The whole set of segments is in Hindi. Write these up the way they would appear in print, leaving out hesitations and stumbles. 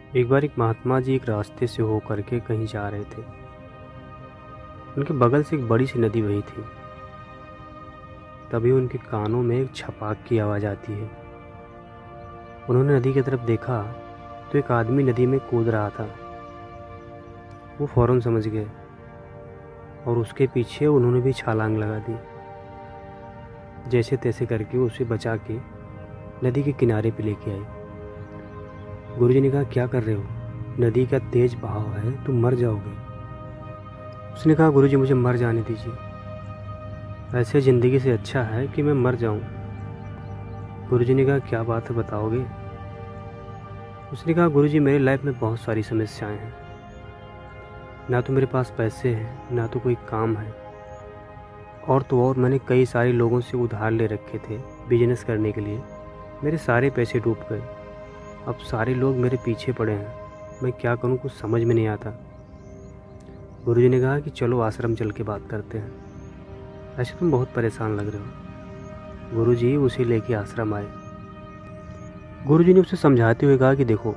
एक बार एक महात्मा जी एक रास्ते से होकर के कहीं जा रहे थे। उनके बगल से एक बड़ी सी नदी बही थी। तभी उनके कानों में एक छपाक की आवाज़ आती है। उन्होंने नदी की तरफ देखा तो एक आदमी नदी में कूद रहा था। वो फौरन समझ गए और उसके पीछे उन्होंने भी छलांग लगा दी। जैसे तैसे करके उसे बचा के नदी के किनारे पे लेके आए। गुरुजी ने कहा, क्या कर रहे हो? नदी का तेज बहाव है, तुम मर जाओगे। उसने कहा, गुरुजी मुझे मर जाने दीजिए, ऐसे ज़िंदगी से अच्छा है कि मैं मर जाऊं। गुरुजी ने कहा, क्या बात है, बताओगे? उसने कहा, गुरुजी मेरे लाइफ में बहुत सारी समस्याएं हैं। ना तो मेरे पास पैसे हैं, ना तो कोई काम है, और तो और मैंने कई सारे लोगों से उधार ले रखे थे बिजनेस करने के लिए। मेरे सारे पैसे डूब गए। अब सारे लोग मेरे पीछे पड़े हैं, मैं क्या करूं, कुछ समझ में नहीं आता। गुरुजी ने कहा कि चलो आश्रम चल के बात करते हैं, ऐसे तुम बहुत परेशान लग रहे हो। गुरुजी उसे लेके आश्रम आए। गुरुजी ने उसे समझाते हुए कहा कि देखो,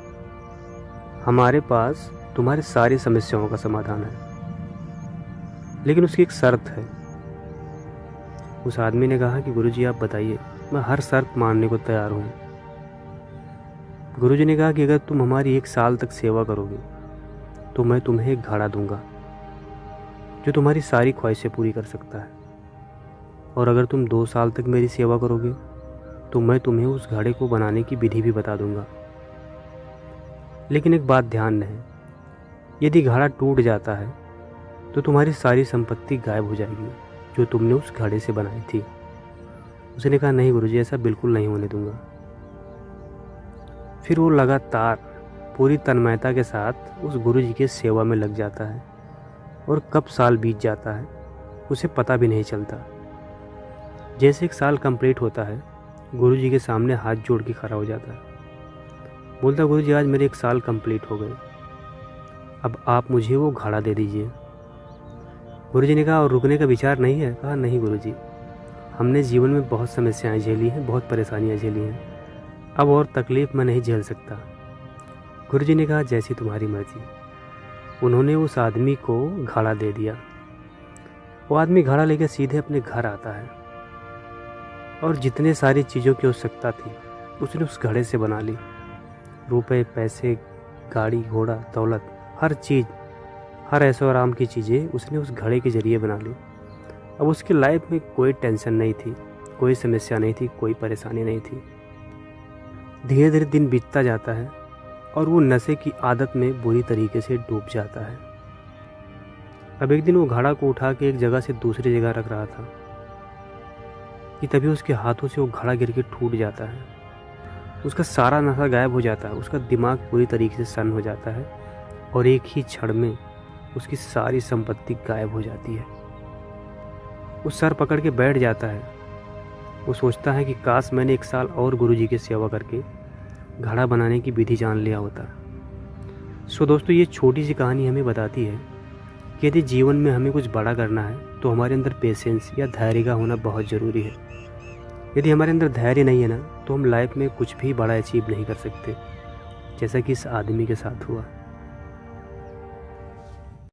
हमारे पास तुम्हारी सारी समस्याओं का समाधान है, लेकिन उसकी एक शर्त है। उस आदमी ने कहा कि गुरुजी आप बताइए, मैं हर शर्त मानने को तैयार हूँ। गुरुजी ने कहा कि अगर तुम हमारी 1 साल तक सेवा करोगे तो मैं तुम्हें एक घड़ा दूंगा जो तुम्हारी सारी ख्वाहिशें पूरी कर सकता है, और अगर तुम 2 साल तक मेरी सेवा करोगे तो मैं तुम्हें उस घड़े को बनाने की विधि भी बता दूंगा। लेकिन एक बात ध्यान रहे, यदि घड़ा टूट जाता है तो तुम्हारी सारी संपत्ति गायब हो जाएगी जो तुमने उस घड़े से बनाई थी। उसने कहा, नहीं गुरुजी, ऐसा बिल्कुल नहीं होने दूंगा। फिर वो लगातार पूरी तन्मयता के साथ उस गुरुजी के सेवा में लग जाता है, और कब साल बीत जाता है उसे पता भी नहीं चलता। जैसे 1 साल कंप्लीट होता है, गुरुजी के सामने हाथ जोड़ के खड़ा हो जाता है। बोलता, गुरुजी आज मेरे 1 साल कंप्लीट हो गए, अब आप मुझे वो घड़ा दे दीजिए। गुरुजी ने कहा, और रुकने का विचार नहीं है? कहा, नहीं गुरुजी, हमने जीवन में बहुत समस्याएं झेली हैं, बहुत परेशानियां झेली हैं, अब और तकलीफ़ मैं नहीं झेल सकता। गुरुजी ने कहा, जैसी तुम्हारी मर्जी। उन्होंने उस आदमी को घड़ा दे दिया। वो आदमी घड़ा लेकर सीधे अपने घर आता है, और जितने सारी चीज़ों की आवश्यकता थी उसने उस घड़े से बना ली। रुपए, पैसे, गाड़ी घोड़ा, दौलत, हर चीज़, हर ऐशो आराम की चीज़ें उसने उस घड़े के ज़रिए बना ली। अब उसकी लाइफ में कोई टेंशन नहीं थी, कोई समस्या नहीं थी, कोई परेशानी नहीं थी। धीरे धीरे दिन बीतता जाता है और वो नशे की आदत में बुरी तरीके से डूब जाता है। अब एक दिन वो घड़ा को उठा के एक जगह से दूसरी जगह रख रहा था कि तभी उसके हाथों से वो घड़ा गिर के टूट जाता है। उसका सारा नशा गायब हो जाता है, उसका दिमाग पूरी तरीके से सन्न हो जाता है, और एक ही क्षण में उसकी सारी संपत्ति गायब हो जाती है। वो सर पकड़ के बैठ जाता है। वो सोचता है कि काश मैंने 1 साल और गुरुजी की सेवा करके घड़ा बनाने की विधि जान लिया होता। सो दोस्तों, ये छोटी सी कहानी हमें बताती है कि यदि जीवन में हमें कुछ बड़ा करना है तो हमारे अंदर पेशेंस या धैर्य का होना बहुत ज़रूरी है। यदि हमारे अंदर धैर्य नहीं है ना, तो हम लाइफ में कुछ भी बड़ा अचीव नहीं कर सकते, जैसा कि इस आदमी के साथ हुआ।